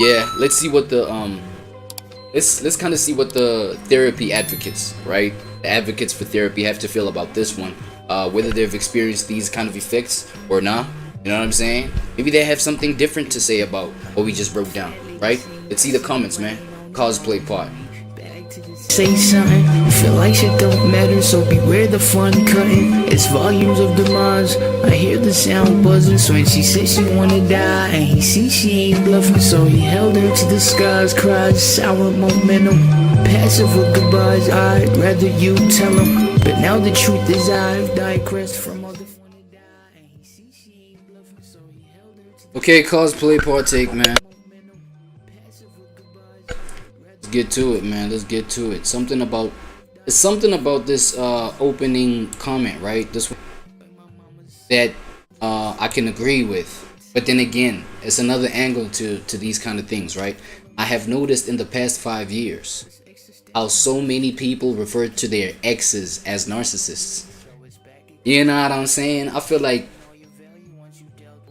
Yeah, let's see what the let's kind of see what the therapy advocates, right? The advocates for therapy have to feel about this one. Whether they've experienced these kind of effects or not. You know what I'm saying? Maybe they have something different to say about what we just broke down, right? Let's see the comments, man. Cosplay pod. Say something, you feel like shit don't matter, so beware the fun cutting. It's volumes of demise. I hear the sound buzzing, so when she said she wanna die, and he sees she ain't bluffing, so he held her to the skies, cries, sour momentum, passive with goodbyes. I'd rather you tell him, but now the truth is I've digressed from all the fun to die, and he sees she ain't bluffing, so he held her to the Okay, cosplay partake, man. Get to it, man. Let's get to it. Something about this opening comment, right? This one that I can agree with, but then again, it's another angle to these kind of things, right? I have noticed in the past 5 years how so many people refer to their exes as narcissists. You know what I'm saying? I feel like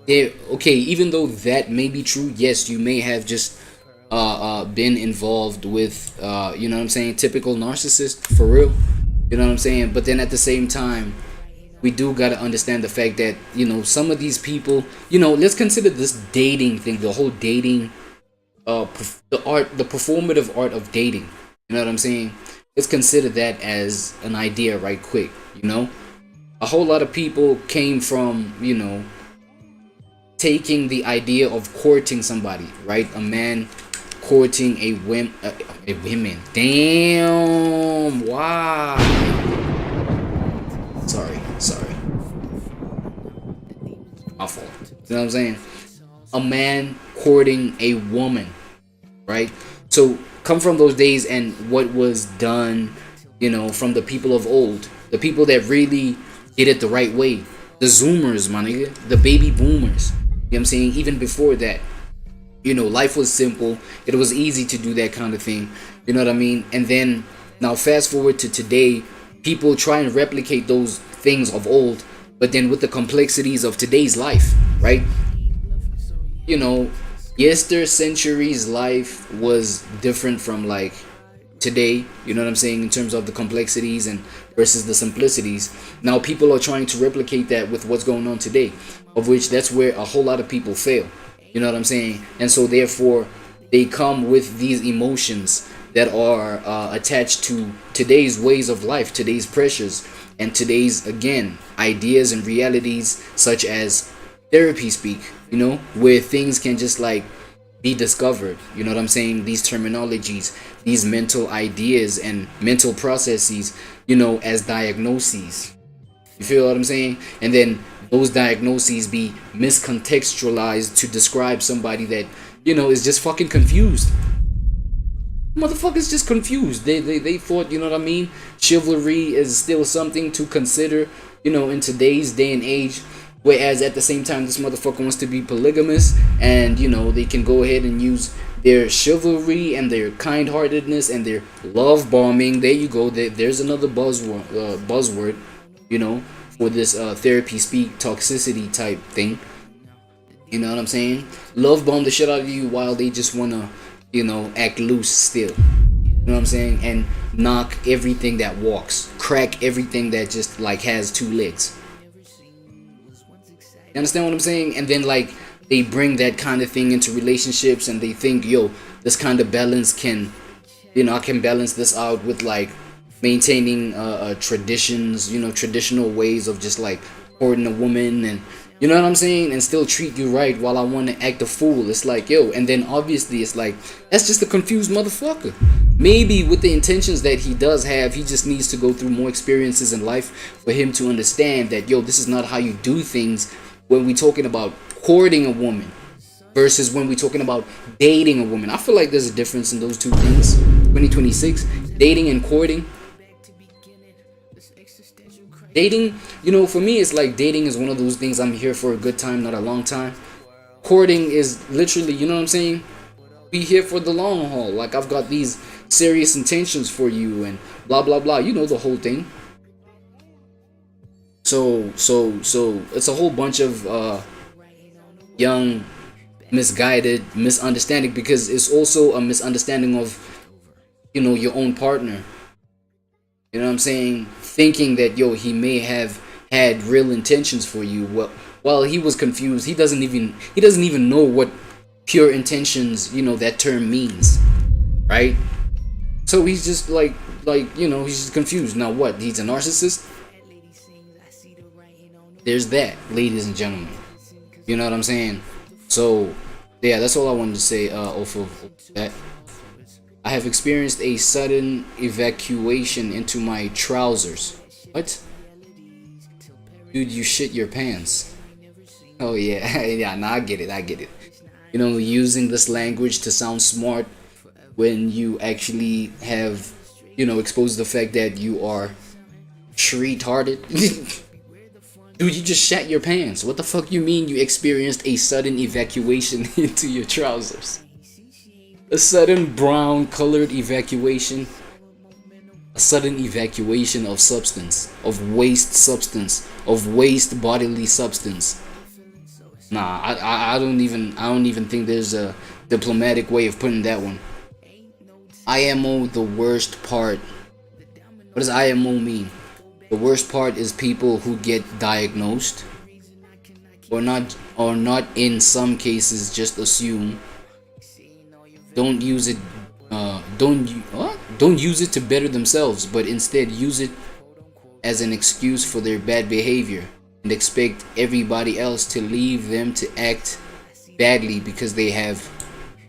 they're okay, even though that may be true. Yes, you may have just been involved with you know what I'm saying, typical narcissist for real, you know what I'm saying, but then at the same time we do got to understand the fact that, you know, some of these people, you know, let's consider this dating thing, the whole dating the performative art of dating, you know what I'm saying. Let's consider that as an idea right quick, you know. A whole lot of people came from, you know, taking the idea of courting somebody, right? A man courting a women. Damn, wow. Sorry. My fault. You know what I'm saying? A man courting a woman, right? So come from those days and what was done, you know, from the people of old, the people that really did it the right way, the Zoomers, my nigga, the baby boomers. You know what I'm saying? Even before that, you know, life was simple. It was easy to do that kind of thing. You know what I mean? And then now fast forward to today, people try and replicate those things of old, but then with the complexities of today's life, right? You know, yester century's life was different from like today, you know what I'm saying, in terms of the complexities and versus the simplicities. Now people are trying to replicate that with what's going on today, of which that's where a whole lot of people fail. You know what I'm saying? And so therefore they come with these emotions that are attached to today's ways of life, today's pressures, and today's, again, ideas and realities, such as therapy speak, you know, where things can just like be discovered. You know what I'm saying? These terminologies, these mental ideas and mental processes, you know, as diagnoses. You feel what I'm saying? And then those diagnoses be miscontextualized to describe somebody that, you know, is just fucking confused. Motherfuckers just confused. They thought, you know what I mean, chivalry is still something to consider, you know, in today's day and age. Whereas at the same time, this motherfucker wants to be polygamous, and, you know, they can go ahead and use their chivalry and their kind-heartedness and their love bombing. There you go. There's another buzzword, you know, for this therapy speak toxicity type thing. You know what I'm saying? Love bomb the shit out of you while they just wanna, you know, act loose still. You know what I'm saying? And knock everything that walks, crack everything that just like has two legs. You understand what I'm saying? And then like they bring that kind of thing into relationships, and they think, yo, this kind of balance can, you know, I can balance this out with like maintaining traditions, you know, traditional ways of just like courting a woman, and you know what I'm saying, and still treat you right while I want to act a fool. It's like, yo, and then obviously it's like, that's just a confused motherfucker. Maybe with the intentions that he does have, he just needs to go through more experiences in life for him to understand that, yo, this is not how you do things when we talking about courting a woman versus when we talking about dating a woman. I feel like there's a difference in those two things. 2026, dating and courting. Dating, you know, for me, it's like dating is one of those things I'm here for a good time, not a long time. Courting is literally, you know what I'm saying, be here for the long haul. Like, I've got these serious intentions for you and blah blah blah, you know, the whole thing. So it's a whole bunch of young misguided misunderstanding, because it's also a misunderstanding of, you know, your own partner. You know what I'm saying? Thinking that, yo, he may have had real intentions for you. Well, he was confused. He doesn't even know what pure intentions, you know, that term means, right? So he's just like you know, he's just confused. Now what? He's a narcissist? There's that, ladies and gentlemen. You know what I'm saying? So yeah, that's all I wanted to say off of that. I have experienced a sudden evacuation into my trousers. What? Dude, you shit your pants. Oh yeah, yeah, nah, I get it. You know, using this language to sound smart when you actually have, you know, exposed the fact that you are retarded. Dude, you just shat your pants. What the fuck you mean you experienced a sudden evacuation into your trousers? A sudden brown colored evacuation. A sudden evacuation of substance, of waste bodily substance. Nah, I don't even think there's a diplomatic way of putting that one. IMO, the worst part. What does IMO mean? The worst part is people who get diagnosed, or not in some cases just assume. Don't use it don't use it to better themselves, but instead use it as an excuse for their bad behavior and expect everybody else to leave them to act badly because they have.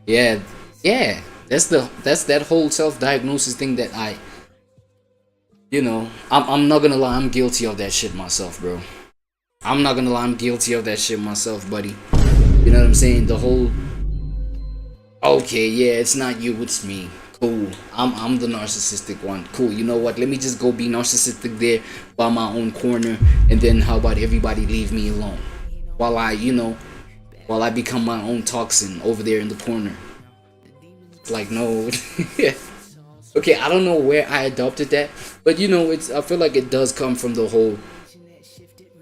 Yeah, that's that whole self-diagnosis thing that I'm not gonna lie, I'm guilty of that shit myself, bro. I'm not gonna lie, I'm guilty of that shit myself, buddy. You know what I'm saying? The whole, okay, yeah, it's not you, it's me. Cool. I'm the narcissistic one. Cool. You know what? Let me just go be narcissistic there by my own corner, and then how about everybody leave me alone while I become my own toxin over there in the corner. Like, no. Okay, I don't know where I adopted that, but you know, I feel like it does come from the whole,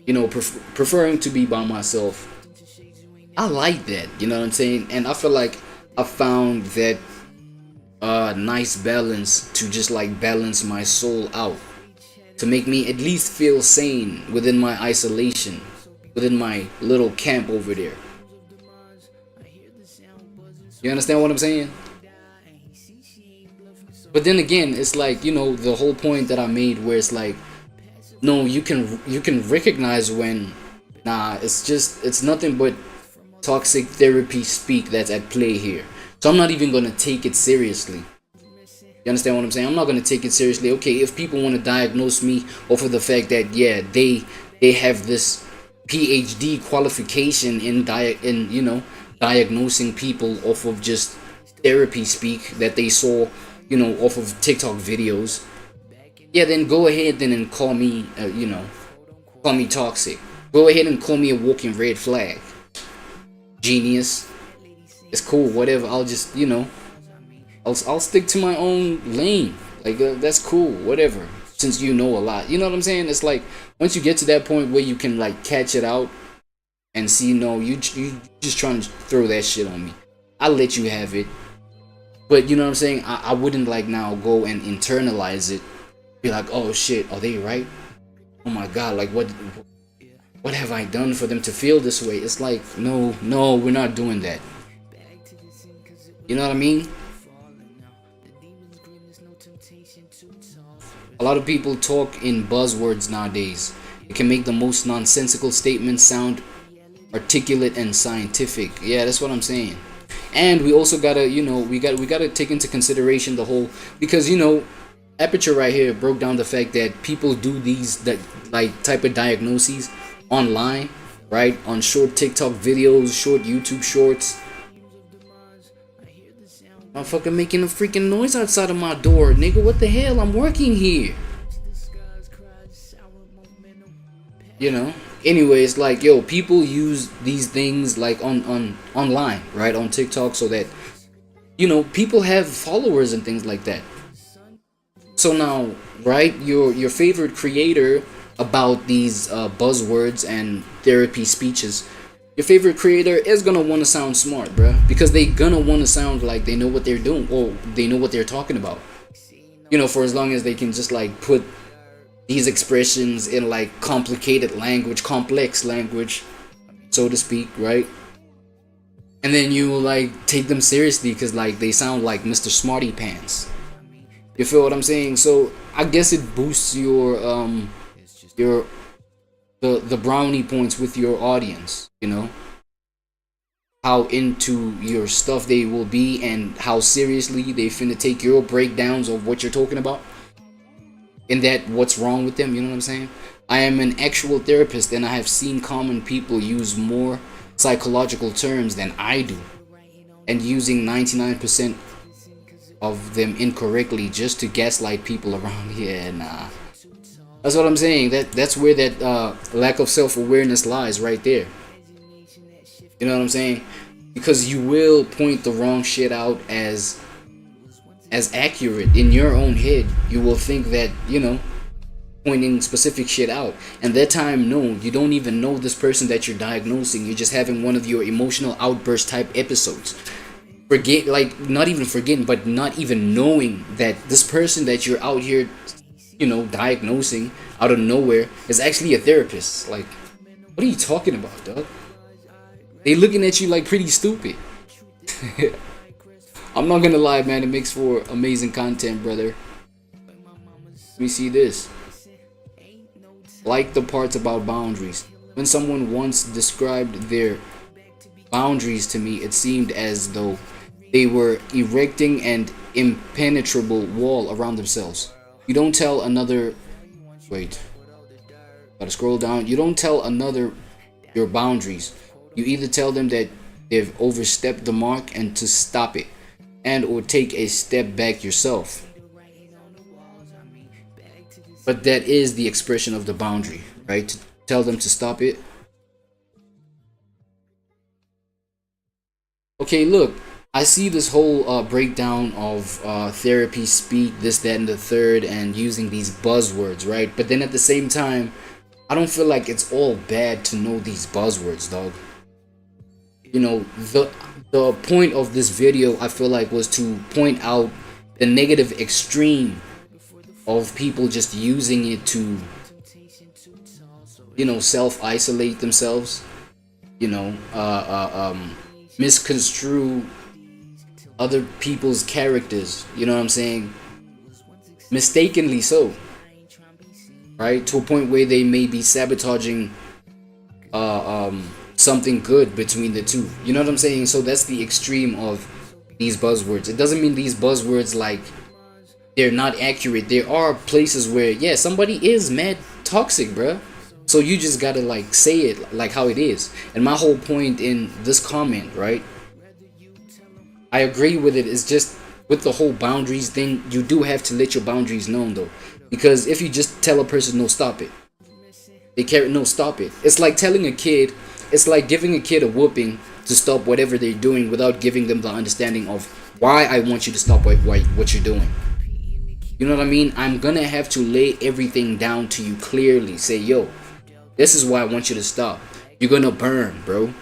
you know, preferring to be by myself. I like that, you know what I'm saying? And I feel like I found that nice balance to just like balance my soul out, to make me at least feel sane within my isolation, within my little camp over there. You understand what I'm saying? But then again, it's like, you know, the whole point that I made where it's like, no, you can recognize when, nah, it's nothing but toxic therapy speak that's at play here. So I'm not even gonna take it seriously. You understand what I'm saying? I'm not gonna take it seriously. Okay, if people want to diagnose me off of the fact that, yeah, they have this PhD qualification in diagnosing people off of just therapy speak that they saw, you know, off of TikTok videos, yeah, then go ahead then and call me, call me toxic. Go ahead and call me a walking red flag. Genius. It's cool, whatever. I'll just, you know, I'll stick to my own lane. Like, that's cool, whatever. Since you know a lot. You know what I'm saying? It's like, once you get to that point where you can, like, catch it out and see, no, you just trying to throw that shit on me, I'll let you have it. But you know what I'm saying? I wouldn't like now go and internalize it. Be like, oh shit, are they right? Oh my god, like what have I done for them to feel this way? It's like, no, we're not doing that. You know what I mean? A lot of people talk in buzzwords nowadays. It can make the most nonsensical statements sound articulate and scientific. Yeah, that's what I'm saying. And we also gotta, you know, we gotta take into consideration the whole, because, you know, Aperture right here broke down the fact that people do that like type of diagnoses online, right? On short TikTok videos, short YouTube shorts. I'm fucking making a freaking noise outside of my door, nigga. What the hell? I'm working here. You know? Anyways, like, yo, people use these things like online, right? On TikTok, so that, you know, people have followers and things like that. So now, right, your favorite creator about these buzzwords and therapy speeches, your favorite creator is gonna want to sound smart, bruh, because they gonna want to sound like they know what they're doing or they know what they're talking about. You know, for as long as they can just like put these expressions in like complicated language, complex language, so to speak, right? And then you like take them seriously because like they sound like Mr. Smarty Pants. You feel what I'm saying? So I guess it boosts your the brownie points with your audience, you know, how into your stuff they will be and how seriously they finna take your breakdowns of what you're talking about and that what's wrong with them. You know what I'm saying? I am an actual therapist and I have seen common people use more psychological terms than I do and using 99% of them incorrectly just to gaslight people around here. Nah, that's what I'm saying. That's where that lack of self-awareness lies, right there. You know what I'm saying? Because you will point the wrong shit out as accurate in your own head. You will think that, you know, pointing specific shit out, and that time, no, you don't even know this person that you're diagnosing. You're just having one of your emotional outburst type episodes. Forget, like, not even forgetting, but not even knowing that this person that you're out here, you know, diagnosing out of nowhere is actually a therapist. Like, what are you talking about, dog? They looking at you like pretty stupid. I'm not gonna lie, man, it makes for amazing content, brother. Let me see this. Like the parts about boundaries. When someone once described their boundaries to me, it seemed as though they were erecting an impenetrable wall around themselves. You don't tell another... Wait. Gotta scroll down. You don't tell another your boundaries. You either tell them that they've overstepped the mark and to stop it, and or take a step back yourself. But that is the expression of the boundary, right? To tell them to stop it. Okay, look, I see this whole breakdown of therapy speak, this, that, and the third, and using these buzzwords, right? But then at the same time, I don't feel like it's all bad to know these buzzwords, dog. You know, the point of this video, I feel like, was to point out the negative extreme of people just using it to, you know, self-isolate themselves, you know, misconstrue other people's characters, you know what I'm saying, mistakenly so, right, to a point where they may be sabotaging something good between the two, you know what I'm saying. So that's the extreme of these buzzwords. It doesn't mean these buzzwords like they're not accurate. There are places where, yeah, somebody is mad toxic, bruh. So you just gotta like say it like how it is. And my whole point in this comment, right, I agree with it, is just with the whole boundaries thing. You do have to let your boundaries known though, because if you just tell a person no, stop it, they can't. No, stop it. It's like telling a kid, it's like giving a kid a whooping to stop whatever they're doing without giving them the understanding of why I want you to stop what you're doing. You know what I mean? I'm gonna have to lay everything down to you clearly. Say, yo, this is why I want you to stop. You're gonna burn, bro.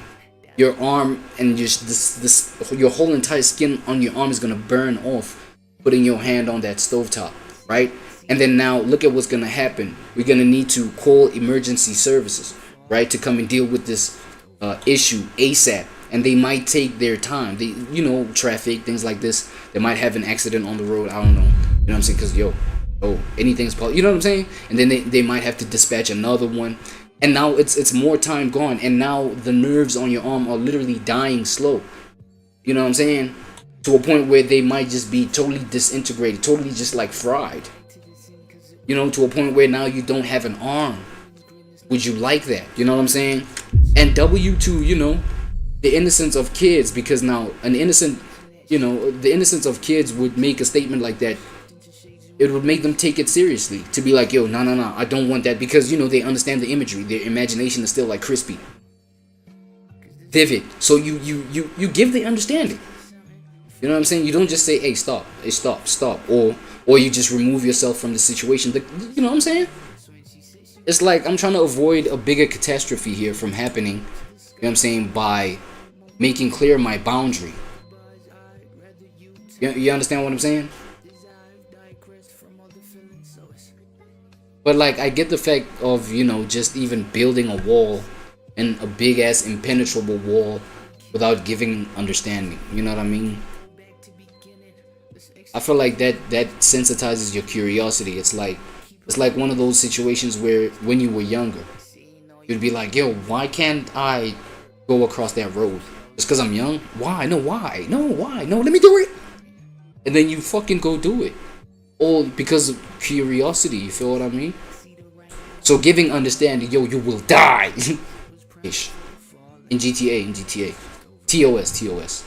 Your arm and just your whole entire skin on your arm is gonna burn off putting your hand on that stovetop, right? And then now look at what's gonna happen. We're gonna need to call emergency services, right, to come and deal with this issue ASAP. And they might take their time. They, you know, traffic, things like this. They might have an accident on the road. I don't know. You know what I'm saying? Because, anything's possible. You know what I'm saying? And then they might have to dispatch another one. And now it's more time gone. And now the nerves on your arm are literally dying slow. You know what I'm saying? To a point where they might just be totally disintegrated. Totally just like fried. You know, to a point where now you don't have an arm. Would you like that? You know what I'm saying? And W2, you know, the innocence of kids. Because now an innocent, you know, the innocence of kids would make a statement like that. It would make them take it seriously, to be like, yo, no, I don't want that, because, you know, they understand the imagery. Their imagination is still like crispy, vivid. So you give the understanding. You know what I'm saying? You don't just say, hey, stop, or you just remove yourself from the situation. You know what I'm saying? It's like I'm trying to avoid a bigger catastrophe here from happening, what I'm saying, by making clear my boundary. You understand what I'm saying? But like, I get the fact of, you know, just even building a wall, and a big ass impenetrable wall, without giving understanding. You know what I mean? I feel like that sensitizes your curiosity. It's like one of those situations where when you were younger, you'd be like, yo, why can't I go across that road? Just because I'm young? Why? No, why? No, why? No, let me do it. And then you fucking go do it. All because of curiosity, you feel what I mean? So giving understanding, yo, you will die. Ish. In GTA. TOS.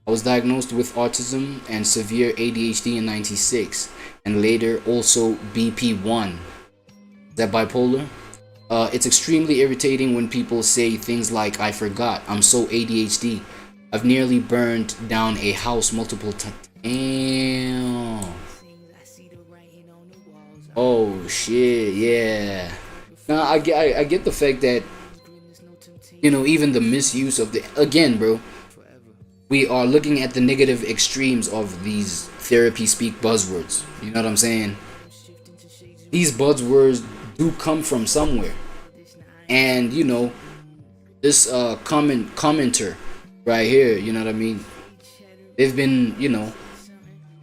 I was diagnosed with autism and severe ADHD in '96, and later also BP1. Is that bipolar? It's extremely irritating when people say things like, I forgot, I'm so ADHD. I've nearly burned down a house multiple times. Damn. Oh shit, yeah. Now I get the fact that, you know, even the misuse of the, again, bro, we are looking at the negative extremes of these therapy speak buzzwords. You know what I'm saying? These buzzwords do come from somewhere. And, you know, this commenter right here, you know what I mean? They've been, you know,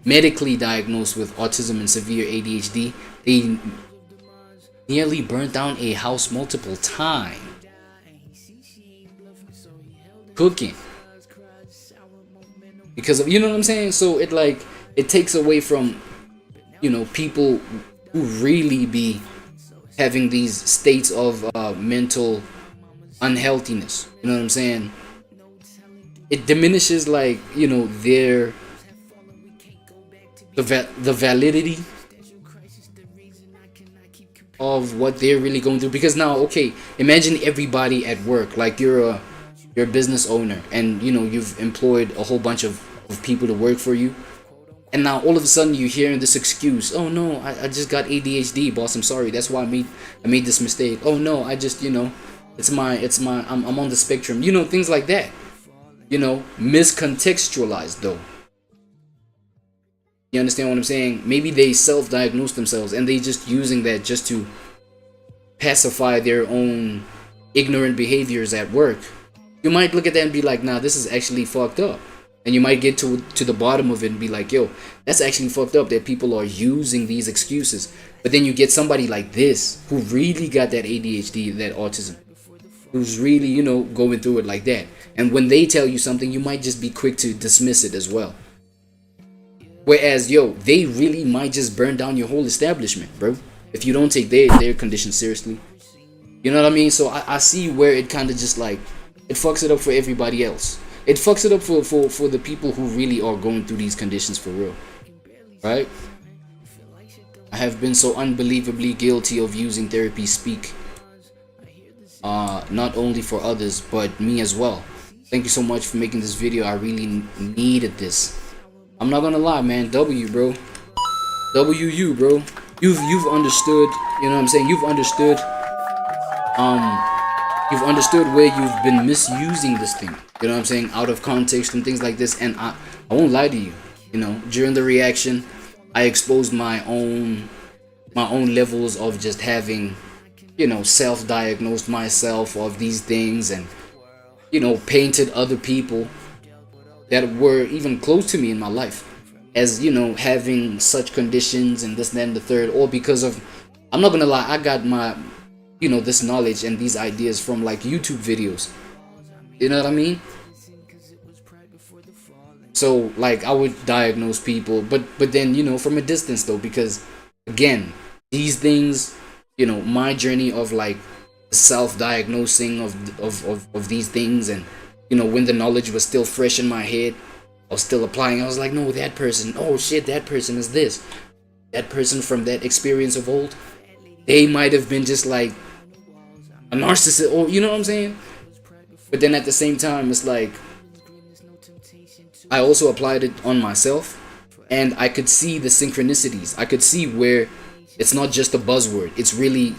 medically diagnosed with autism and severe ADHD. They nearly burnt down a house multiple times. Cooking. Because of, you know what I'm saying? So it takes away from, you know, people who really be having these states of mental unhealthiness. You know what I'm saying? It diminishes, like, you know, the validity of what they're really going through. Because now, okay, imagine everybody at work, like you're a business owner, and you know you've employed a whole bunch of people to work for you, and now all of a sudden you're hearing this excuse, oh no, I just got ADHD, boss, I'm sorry, that's why I made this mistake. Oh no, I just, you know, it's my I'm on the spectrum, you know, things like that, you know, miscontextualized though. You understand what I'm saying? Maybe they self-diagnose themselves and they just using that just to pacify their own ignorant behaviors at work. You might look at that and be like, nah, this is actually fucked up. And you might get to the bottom of it and be like, yo, that's actually fucked up that people are using these excuses. But then you get somebody like this who really got that ADHD, that autism, who's really, you know, going through it like that. And when they tell you something, you might just be quick to dismiss it as well. Whereas, yo, they really might just burn down your whole establishment, bro, if you don't take their condition seriously. You know what I mean? So I see where it kind of just like, it fucks it up for everybody else. It fucks it up for the people who really are going through these conditions for real. Right? I have been so unbelievably guilty of using therapy speak. Not only for others, but me as well. Thank you so much for making this video. I really needed this. I'm not gonna lie, man. W, bro. WU, bro. You've understood. You know what I'm saying? You've understood. You've understood where you've been misusing this thing. You know what I'm saying? Out of context and things like this. And I won't lie to you. You know, during the reaction, I exposed my own levels of just having, you know, self-diagnosed myself of these things, and, you know, painted other people that were even close to me in my life as, you know, having such conditions and this, that, and the third, all because of, I'm not gonna lie, I got my, you know, this knowledge and these ideas from like YouTube videos. You know what I mean? So like I would diagnose people, but then, you know, from a distance though, because again, these things, you know, my journey of like self-diagnosing of these things, and, you know, when the knowledge was still fresh in my head, I was still applying. I was like, no, that person, oh shit, that person is this. That person from that experience of old, they might have been just like a narcissist, or, you know what I'm saying? But then at the same time, it's like I also applied it on myself, and I could see the synchronicities. I could see where it's not just a buzzword. It's really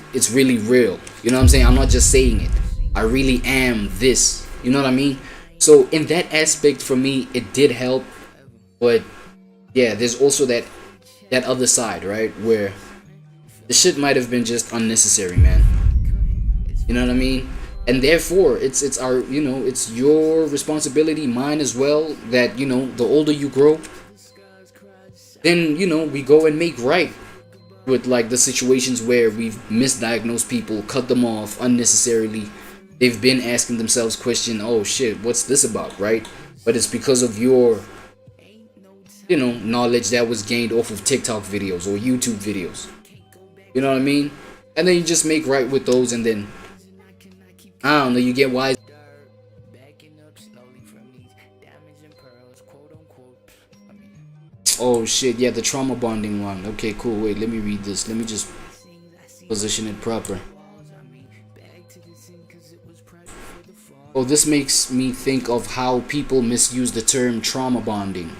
real. You know what I'm saying? I'm not just saying it. I really am this. You know what I mean? So in that aspect, for me, it did help. But yeah, there's also that other side, right, where the shit might have been just unnecessary, man. You know what I mean? And therefore, it's our, you know, it's your responsibility, mine as well, that, you know, the older you grow, then, you know, we go and make right with like the situations where we've misdiagnosed people, cut them off unnecessarily. They've been asking themselves question, oh shit, what's this about, right? But it's because of your, you know, knowledge that was gained off of TikTok videos or YouTube videos. You know what I mean? And then you just make right with those, and then I don't know, you get wise. Oh shit, yeah, the trauma bonding one. Okay, cool. Wait, let me read this. Let me just position it proper. Oh, this makes me think of how people misuse the term trauma bonding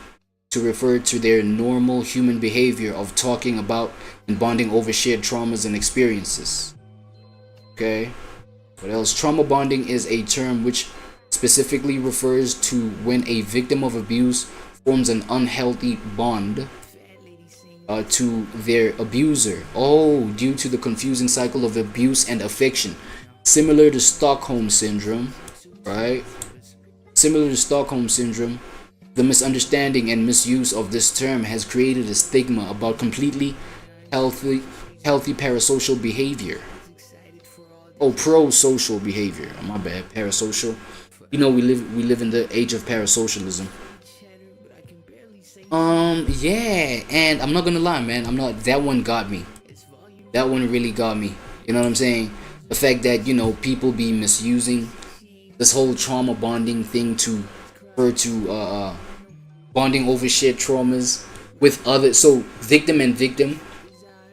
to refer to their normal human behavior of talking about and bonding over shared traumas and experiences. Okay, what else? Trauma bonding is a term which specifically refers to when a victim of abuse forms an unhealthy bond to their abuser. Oh, due to the confusing cycle of abuse and affection, similar to Stockholm syndrome, right? Similar to Stockholm syndrome, the misunderstanding and misuse of this term has created a stigma about completely healthy parasocial behavior. Oh, pro-social behavior. My bad, parasocial. You know, we live in the age of parasocialism. Yeah, and I'm not gonna lie, man. That one got me. That one really got me. You know what I'm saying? The fact that, you know, people be misusing this whole trauma bonding thing to refer to bonding over shared traumas with others. So victim and victim,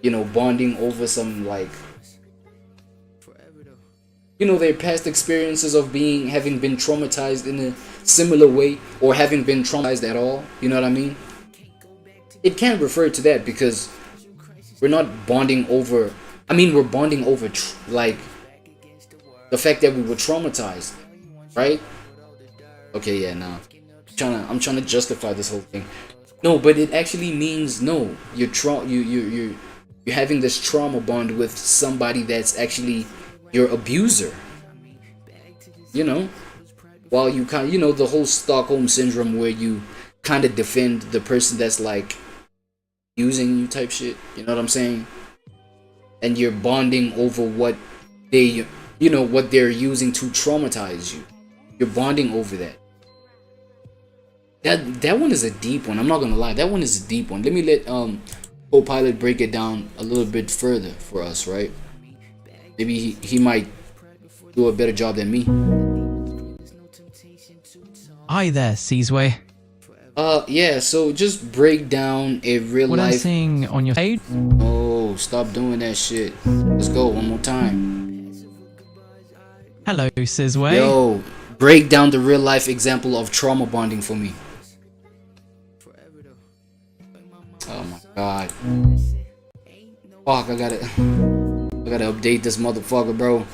you know, bonding over some, like, you know, their past experiences of having been traumatized in a similar way, or having been traumatized at all. You know what I mean? It can't refer to that because we're not bonding over. I mean, we're bonding over like the fact that we were traumatized, right? Okay, yeah, nah. I'm trying to justify this whole thing. No, but it actually means no. You're having this trauma bond with somebody that's actually your abuser. You know, while you kind of, you know, the whole Stockholm syndrome where you kind of defend the person that's like using you type shit. You know what I'm saying? And you're bonding over what they, you know, what they're using to traumatize you. You're bonding over that. That one is a deep one. I'm not gonna lie. That one is a deep one. Let me let Co-Pilot break it down a little bit further for us, right? Maybe he might do a better job than me. Hi there, Seasway. Yeah, so just break down a real What life. I'm seeing on your page. Oh, stop doing that shit. Let's go one more time. Hello, Seasway. Yo, break down the real life example of trauma bonding for me. Oh my god. Fuck, I gotta update this motherfucker, bro.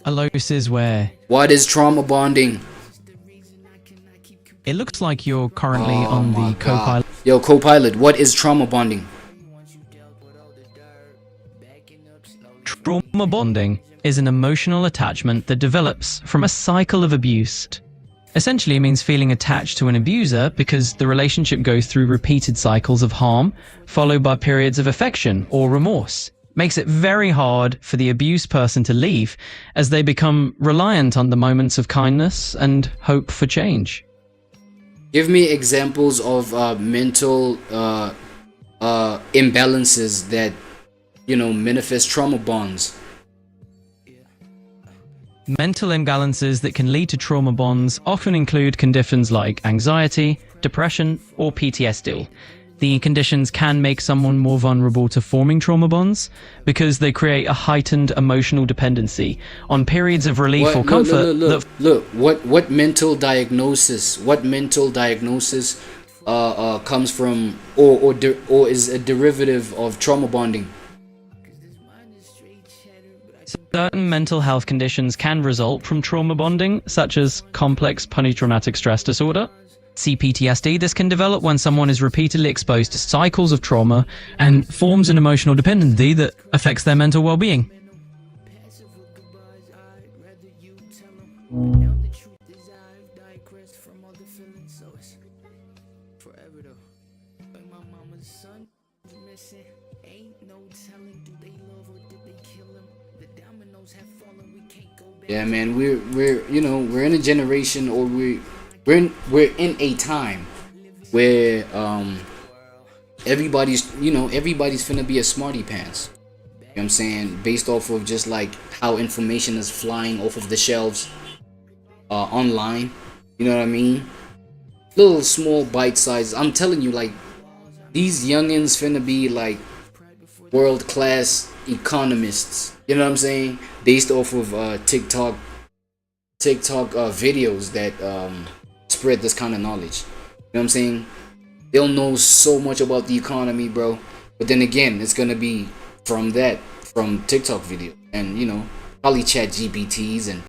Hello, Seasway. What is trauma bonding? It looks like you're currently on the Co-Pilot. Yo, Co-Pilot, what is trauma bonding? Trauma bonding is an emotional attachment that develops from a cycle of abuse. Essentially, it means feeling attached to an abuser because the relationship goes through repeated cycles of harm, followed by periods of affection or remorse. Makes it very hard for the abused person to leave, as they become reliant on the moments of kindness and hope for change. Give me examples of mental imbalances that, you know, manifest trauma bonds. Mental imbalances that can lead to trauma bonds often include conditions like anxiety, depression, or PTSD. The conditions can make someone more vulnerable to forming trauma bonds because they create a heightened emotional dependency on periods of relief or comfort. Look, what mental diagnosis? What mental diagnosis comes from or is a derivative of trauma bonding? Certain mental health conditions can result from trauma bonding, such as complex polytraumatic stress disorder, CPTSD. This can develop when someone is repeatedly exposed to cycles of trauma and forms an emotional dependency that affects their mental well-being. Yeah, man, we're you know, we're in a generation, or we're in a time where everybody's finna be a smarty pants. You know what I'm saying? Based off of just like how information is flying off of the shelves online. You know what I mean? Little small bite sizes. I'm telling you, like, these youngins finna be like world class economists. You know what I'm saying? Based off of TikTok videos that spread this kind of knowledge. You know what I'm saying? They'll know so much about the economy, bro. But then again, it's gonna be from TikTok video, and you know, probably chat GPTs and